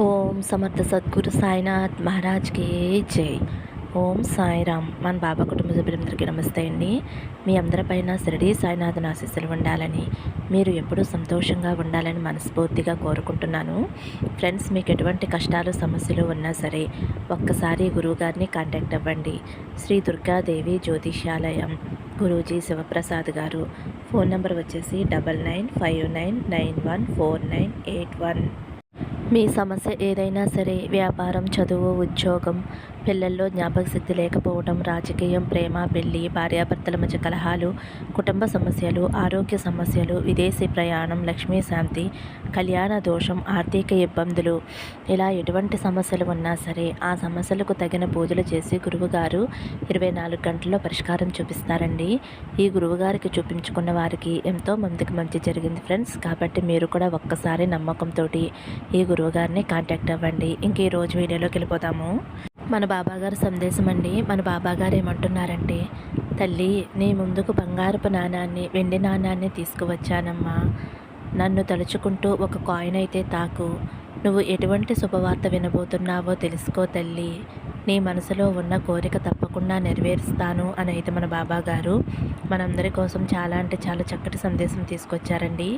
ఓం సమర్థ సద్గురు సాయినాథ్ మహారాజ్కి జై. ఓం సాయిరామ్. మన బాబా కుటుంబ సభ్యులందరికీ నమస్తే అండి. మీ అందరిపైన షిరిడీ సాయినాథన్ ఆశీస్సులు ఉండాలని, మీరు ఎప్పుడూ సంతోషంగా ఉండాలని మనస్ఫూర్తిగా కోరుకుంటున్నాను. ఫ్రెండ్స్, మీకు ఎటువంటి కష్టాలు సమస్యలు ఉన్నా సరే ఒక్కసారి గురువుగారిని కాంటాక్ట్ అవ్వండి. శ్రీ దుర్గాదేవి జ్యోతిష్యాలయం, గురూజీ శివప్రసాద్ గారు. ఫోన్ నెంబర్ వచ్చేసి 9959914981. మీ సమస్య ఏదైనా సరే, వ్యాపారం, చదువు, ఉద్యోగం, పిల్లల్లో జ్ఞాపకశక్తి లేకపోవడం, రాజకీయం, ప్రేమ, పెళ్లి, భార్యాభర్తల మధ్య కలహాలు, కుటుంబ సమస్యలు, ఆరోగ్య సమస్యలు, విదేశీ ప్రయాణం, లక్ష్మీ శాంతి, కళ్యాణ దోషం, ఆర్థిక ఇబ్బందులు, ఇలా ఎటువంటి సమస్యలు ఉన్నా సరే ఆ సమస్యలకు తగిన పూజలు చేసి గురువుగారు 24 గంటల్లో పరిష్కారం చూపిస్తారండి. ఈ గురువుగారికి చూపించుకున్న వారికి ఎంతో మందికి మంచి జరిగింది ఫ్రెండ్స్. కాబట్టి మీరు కూడా ఒక్కసారి నమ్మకంతో ఈ గురువుగారిని కాంటాక్ట్ అవ్వండి. ఇంక ఈరోజు వీడియోలోకి వెళ్ళిపోతాము. మన బాబాగారు సందేశం అండి. మన బాబాగారు ఏమంటున్నారంటే, తల్లి, నీ ముందుకు బంగారపు నాణాన్ని, వెండి నాణాన్ని తీసుకువచ్చానమ్మా. నన్ను తలుచుకుంటూ ఒక కాయిన్ అయితే తాకు. నువ్వు ఎటువంటి శుభవార్త వినబోతున్నావో తెలుసుకో తల్లి. నీ మనసులో ఉన్న కోరిక తప్పకుండా నెరవేరుస్తాను అని అయితే మన బాబాగారు మనందరి కోసం చాలా అంటే చాలా చక్కటి సందేశం తీసుకొచ్చారండి.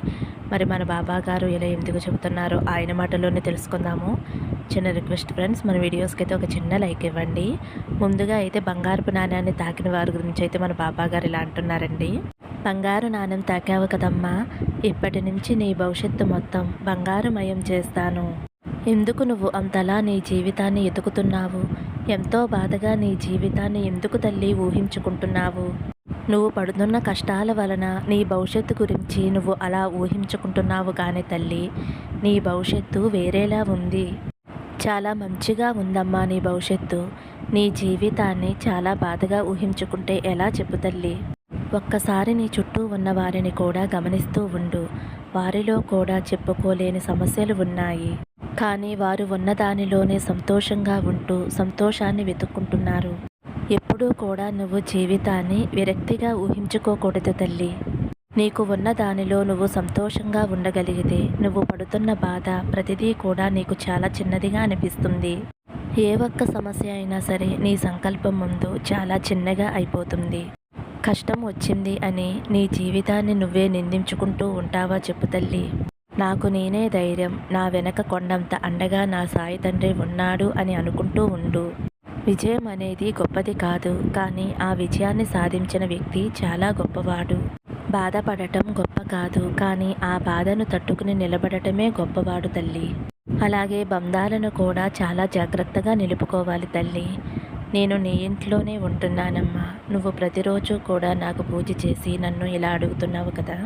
మరి మన బాబాగారు ఇలా ఎందుకు చెబుతున్నారో ఆయన మాటల్లోనే తెలుసుకుందాము. చిన్న రిక్వెస్ట్ ఫ్రెండ్స్, మన వీడియోస్కి అయితే ఒక చిన్న లైక్ ఇవ్వండి. ముందుగా అయితే బంగారపు నాణ్యాన్ని తాకిన వారి గురించి అయితే మన బాబాగారు ఇలా అంటున్నారండి. బంగారు నాణ్యం తాకావు కదమ్మా, ఇప్పటి నుంచి నీ భవిష్యత్తు మొత్తం బంగారుమయం చేస్తాను. ఎందుకు నువ్వు అంతలా నీ జీవితాన్ని ఎతుకుతున్నావు? ఎంతో బాధగా నీ జీవితాన్ని ఎందుకు తల్లి ఊహించుకుంటున్నావు? నువ్వు పడుతున్న కష్టాల వలన నీ భవిష్యత్తు గురించి నువ్వు అలా ఊహించుకుంటున్నావు కానీ తల్లి, నీ భవిష్యత్తు వేరేలా ఉంది. చాలా మంచిగా ఉందమ్మా నీ భవిష్యత్తు. నీ జీవితాన్ని చాలా బాధగా ఊహించుకుంటే ఎలా చెప్పు తల్లి? ఒక్కసారి నీ చుట్టూ ఉన్న వారిని కూడా గమనిస్తూ ఉండు. వారిలో కూడా చెప్పుకోలేని సమస్యలు ఉన్నాయి, కానీ వారు ఉన్న దానిలోనే సంతోషంగా ఉంటూ సంతోషాన్ని వెతుక్కుంటున్నారు. ఎప్పుడూ కూడా నువ్వు జీవితాన్ని విరక్తిగా ఊహించుకోకూడదు తల్లి. నీకు ఉన్న దానిలో నువ్వు సంతోషంగా ఉండగలిగితే నువ్వు పడుతున్న బాధ ప్రతిదీ కూడా నీకు చాలా చిన్నదిగా అనిపిస్తుంది. ఏ ఒక్క సమస్య అయినా సరే నీ సంకల్పం ముందు చాలా చిన్నగా అయిపోతుంది. కష్టం వచ్చింది అని నీ జీవితాన్ని నువ్వే నిందించుకుంటూ ఉంటావా చెప్పు తల్లి? నాకు నేనే ధైర్యం, నా వెనక కొండంత అండగా నా సాయి తండ్రి ఉన్నాడు అని అనుకుంటూ ఉండు. విజయం అనేది గొప్పది కాదు, కానీ ఆ విజయాన్ని సాధించిన వ్యక్తి చాలా గొప్పవాడు. బాధపడటం గొప్ప కాదు, కానీ ఆ బాధను తట్టుకుని నిలబడటమే గొప్పవాడు తల్లి. అలాగే బంధాలను కూడా చాలా జాగ్రత్తగా నిలుపుకోవాలి తల్లి. నేను నీ ఇంట్లోనే ఉంటున్నానమ్మా. నువ్వు ప్రతిరోజు కూడా నాకు పూజ చేసి నన్ను ఇలా అడుగుతున్నావు కదా.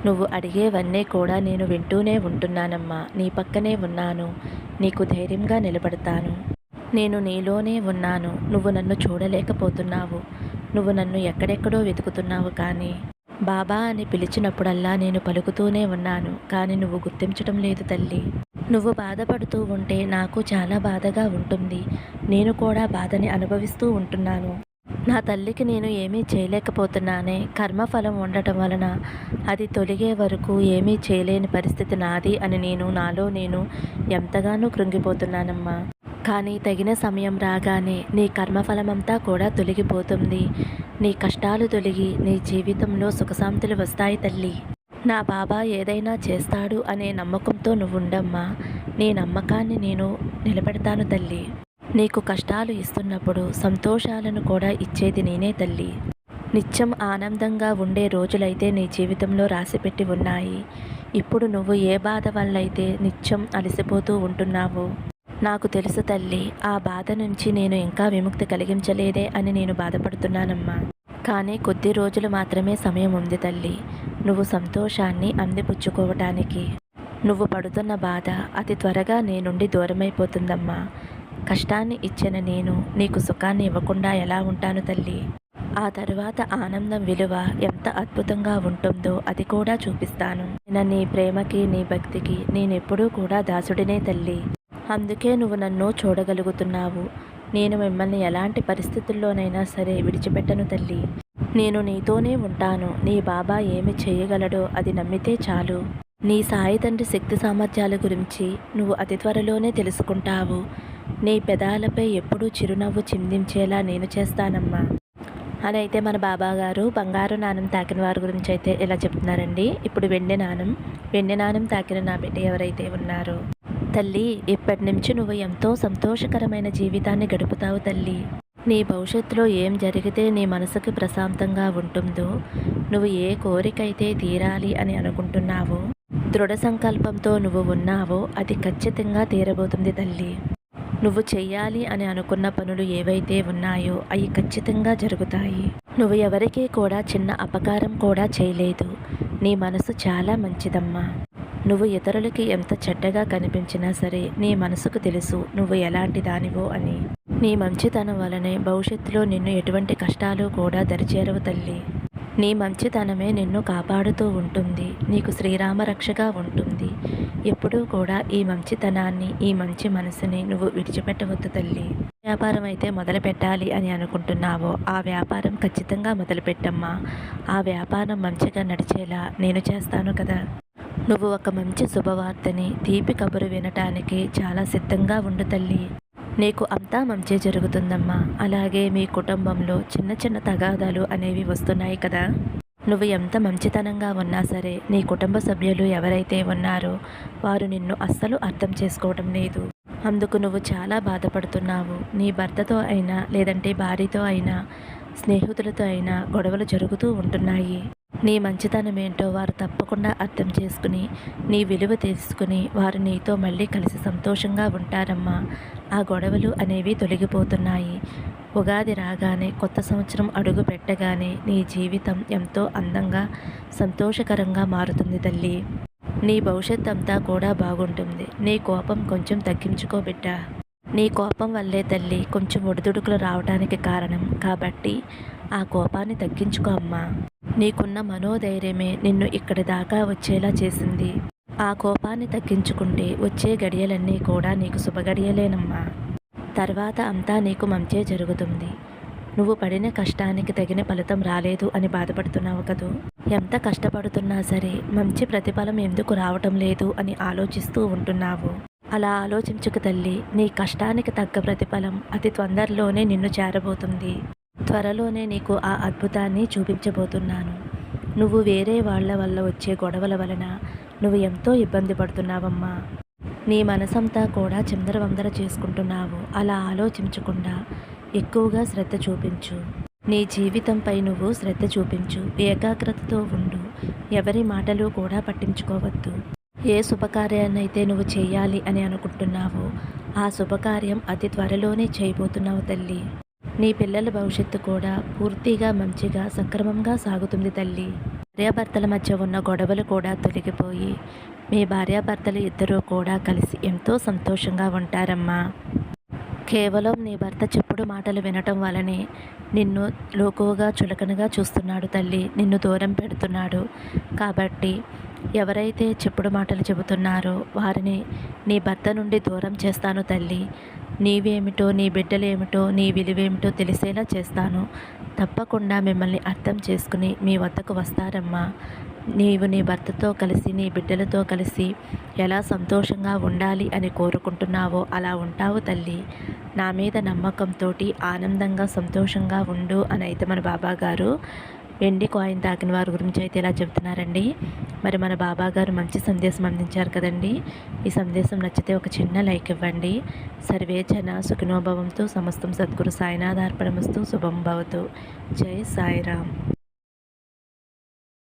నువ్వు అడిగేవన్నీ కూడా నేను వింటూనే ఉంటున్నానమ్మా. నీ పక్కనే ఉన్నాను, నీకు ధైర్యంగా నిలబడతాను. నేను నీలోనే ఉన్నాను. నువ్వు నన్ను చూడలేకపోతున్నావు, నువ్వు నన్ను ఎక్కడెక్కడో వెతుకుతున్నావు, కానీ బాబా అని పిలిచినప్పుడల్లా నేను పలుకుతూనే ఉన్నాను, కానీ నువ్వు గుర్తించడం లేదు తల్లి. నువ్వు బాధపడుతూ ఉంటే నాకు చాలా బాధగా ఉంటుంది. నేను కూడా బాధని అనుభవిస్తూ ఉంటున్నాను. నా తల్లికి నేను ఏమీ చేయలేకపోతున్నానే. కర్మఫలం ఉండటం వలన అది తొలగే వరకు ఏమీ చేయలేని పరిస్థితి నాది అని నాలో నేను ఎంతగానో కృంగిపోతున్నానమ్మా. కానీ తగిన సమయం రాగానే నీ కర్మఫలమంతా కూడా తొలగిపోతుంది. నీ కష్టాలు తొలగి నీ జీవితంలో సుఖశాంతులు వస్తాయి తల్లి. నా బాబా ఏదైనా చేస్తాడు అనే నమ్మకంతో నువ్వుండమ్మా. నీ నమ్మకాన్ని నేను నిలబెడతాను తల్లి. నీకు కష్టాలు ఇస్తున్నప్పుడు సంతోషాలను కూడా ఇచ్చేది నేనే తల్లి. నిత్యం ఆనందంగా ఉండే రోజులైతే నీ జీవితంలో రాసిపెట్టి ఉన్నాయి. ఇప్పుడు నువ్వు ఏ బాధ వల్లైతే నిత్యం అలసిపోతూ ఉంటున్నావో నాకు తెలుసు తల్లి. ఆ బాధ నుంచి నేను ఇంకా విముక్తి కలిగించలేదే అని నేను బాధపడుతున్నానమ్మా. కానీ కొద్ది రోజులు మాత్రమే సమయం ఉంది తల్లి, నువ్వు సంతోషాన్ని అందిపుచ్చుకోవటానికి. నువ్వు పడుతున్న బాధ అతి త్వరగా నీ నుండి దూరమైపోతుందమ్మా. కష్టాన్ని ఇచ్చిన నేను నీకు సుఖాన్ని ఇవ్వకుండా ఎలా ఉంటాను తల్లి? ఆ తరువాత ఆనందం విలువ ఎంత అద్భుతంగా ఉంటుందో అది కూడా చూపిస్తాను. నీ ప్రేమకి, నీ భక్తికి నేనెప్పుడూ కూడా దాసుడినే తల్లి. అందుకే నువ్వు నన్ను చూడగలుగుతున్నావు. నేను మిమ్మల్ని ఎలాంటి పరిస్థితుల్లోనైనా సరే విడిచిపెట్టను తల్లి. నేను నీతోనే ఉంటాను. నీ బాబా ఏమి చేయగలడో అది నమ్మితే చాలు. నీ సాయి తండ్రి శక్తి సామర్థ్యాల గురించి నువ్వు అతి త్వరలోనే తెలుసుకుంటావు. నీ పెదాలపై ఎప్పుడూ చిరునవ్వు చిందించేలా నేను చేస్తానమ్మా అని అయితే మన బాబాగారు బంగారు నాణెం తాకిన వారి గురించి అయితే ఇలా చెప్తున్నారండి. ఇప్పుడు వెండి నాణెం తాకిన నా బిడ్డ ఎవరైతే ఉన్నారో, తల్లి ఇప్పటి నుంచి నువ్వు ఎంతో సంతోషకరమైన జీవితాన్ని గడుపుతావు తల్లి. నీ భవిష్యత్తులో ఏం జరిగితే నీ మనసుకు ప్రశాంతంగా ఉంటుందో, నువ్వు ఏ కోరికైతే తీరాలి అని అనుకుంటున్నావో, దృఢ సంకల్పంతో నువ్వు ఉన్నావో అది ఖచ్చితంగా తీరబోతుంది తల్లి. నువ్వు చెయ్యాలి అని అనుకున్న పనులు ఏవైతే ఉన్నాయో అవి ఖచ్చితంగా జరుగుతాయి. నువ్వు ఎవరికీ కూడా చిన్న అపకారం కూడా చేయలేదు. నీ మనసు చాలా మంచిదమ్మా. నువ్వు ఇతరులకి ఎంత చెడ్డగా కనిపించినా సరే నీ మనసుకు తెలుసు నువ్వు ఎలాంటి దానివో అని. నీ మంచితనం వలనే భవిష్యత్తులో నిన్ను ఎటువంటి కష్టాలు కూడా దరిచేరవు తల్లి. నీ మంచితనమే నిన్ను కాపాడుతూ ఉంటుంది. నీకు శ్రీరామ రక్షగా ఉంటుంది. ఎప్పుడూ కూడా ఈ మంచితనాన్ని, ఈ మంచి మనసుని నువ్వు విడిచిపెట్టవద్దు తల్లి. వ్యాపారం అయితే మొదలు పెట్టాలి అని అనుకుంటున్నావో ఆ వ్యాపారం ఖచ్చితంగా మొదలుపెట్టమ్మా. ఆ వ్యాపారం మంచిగా నడిచేలా నేను చేస్తాను కదా. నువ్వు ఒక మంచి శుభవార్తని, తీపి కబురు వినటానికి చాలా సిద్ధంగా ఉండు తల్లి. నీకు అంతా మంచి జరుగుతుందమ్మా. అలాగే మీ కుటుంబంలో చిన్న చిన్న తగాదాలు అనేవి వస్తున్నాయి కదా. నువ్వు ఎంత మంచితనంగా ఉన్నా సరే నీ కుటుంబ సభ్యులు ఎవరైతే ఉన్నారో వారు నిన్ను అస్సలు అర్థం చేసుకోవడం లేదు. అందుకు నువ్వు చాలా బాధపడుతున్నావు. నీ భర్తతో అయినా, లేదంటే భార్యతో అయినా, స్నేహితులతో అయినా గొడవలు జరుగుతూ ఉంటున్నాయి. నీ మంచితనం ఏంటో వారు తప్పకుండా అర్థం చేసుకుని, నీ విలువ తెలుసుకుని వారు నీతో మళ్ళీ కలిసి సంతోషంగా ఉంటారమ్మా. ఆ గొడవలు అనేవి తొలగిపోతున్నాయి. ఉగాది రాగానే, కొత్త సంవత్సరం అడుగు పెట్టగానే నీ జీవితం ఎంతో అందంగా, సంతోషకరంగా మారుతుంది తల్లి. నీ భవిష్యత్ అంతా కూడా బాగుంటుంది. నీ కోపం కొంచెం తగ్గించుకో బిడ్డ. నీ కోపం వల్లే తల్లి కొంచెం ఒడిదుడుకులు రావడానికి కారణం. కాబట్టి ఆ కోపాన్ని తగ్గించుకో అమ్మా. నీకున్న మనోధైర్యమే నిన్ను ఇక్కడి దాకా వచ్చేలా చేసింది. ఆ కోపాన్ని తగ్గించుకుంటే వచ్చే గడియలన్నీ కూడా నీకు శుభగడియలేనమ్మా. తర్వాత అంతా నీకు మంచే జరుగుతుంది. నువ్వు పడిన కష్టానికి తగిన ఫలితం రాలేదు అని బాధపడుతున్నావు కదూ. ఎంత కష్టపడుతున్నా సరే మంచి ప్రతిఫలం ఎందుకు రావటం లేదు అని ఆలోచిస్తూ ఉంటున్నావు. అలా ఆలోచించుకు తల్లి. నీ కష్టానికి తగ్గ ప్రతిఫలం అతి తొందరలోనే నిన్ను చేరబోతుంది. త్వరలోనే నీకు ఆ అద్భుతాన్ని చూపించబోతున్నాను. నువ్వు వేరే వాళ్ళ వల్ల వచ్చే గొడవల వలన నువ్వు ఎంతో ఇబ్బంది పడుతున్నావమ్మా. నీ మనసంతా కూడా చిందరవందర చేసుకుంటున్నావు. అలా ఆలోచించకుండా ఎక్కువగా శ్రద్ధ చూపించు. నీ జీవితంపై నువ్వు శ్రద్ధ చూపించు. ఏకాగ్రతతో ఉండు. ఎవరి మాటలు కూడా పట్టించుకోవద్దు. ఏ శుభకార్యాన్నైతే నువ్వు చేయాలి అని అనుకుంటున్నావో ఆ శుభకార్యం అతి త్వరలోనే చేయబోతున్నావు తల్లి. నీ పిల్లల భవిష్యత్తు కూడా పూర్తిగా మంచిగా సక్రమంగా సాగుతుంది తల్లి. భార్యాభర్తల మధ్య ఉన్న గొడవలు కూడా తొలగిపోయి మీ భార్యాభర్తలు ఇద్దరూ కూడా కలిసి ఎంతో సంతోషంగా ఉంటారమ్మా. కేవలం నీ భర్త చెప్పుడు మాటలు వినటం వలనే నిన్ను లోకువగా చులకనగా చూస్తున్నాడు తల్లి. నిన్ను దూరం పెడుతున్నాడు. కాబట్టి ఎవరైతే చెప్పుడు మాటలు చెబుతున్నారో వారిని నీ భర్త నుండి దూరం చేస్తాను తల్లి. నీవేమిటో, నీ బిడ్డలేమిటో, నీ విలువేమిటో తెలిసేలా చేస్తాను. తప్పకుండా మిమ్మల్ని అర్థం చేసుకుని మీ వద్దకు వస్తారమ్మా. నీవు నీ భర్తతో కలిసి, నీ బిడ్డలతో కలిసి ఎలా సంతోషంగా ఉండాలి అని కోరుకుంటున్నావో అలా ఉంటావు తల్లి. నా మీద నమ్మకంతో ఆనందంగా, సంతోషంగా ఉండు అని అయితే మన బాబాగారు వెండి కాయిన్ తాకిన వారి గురించి అయితే ఇలా చెప్తున్నారండి. మరి మన బాబాగారు మంచి సందేశం అందించారు కదండి. ఈ సందేశం నచ్చితే ఒక చిన్న లైక్ ఇవ్వండి. సర్వే జన సుఖినోభవంతు. సమస్తం సద్గురు సాయినాథార్పణమస్తు. శుభం భవతు. జై సాయిరామ్.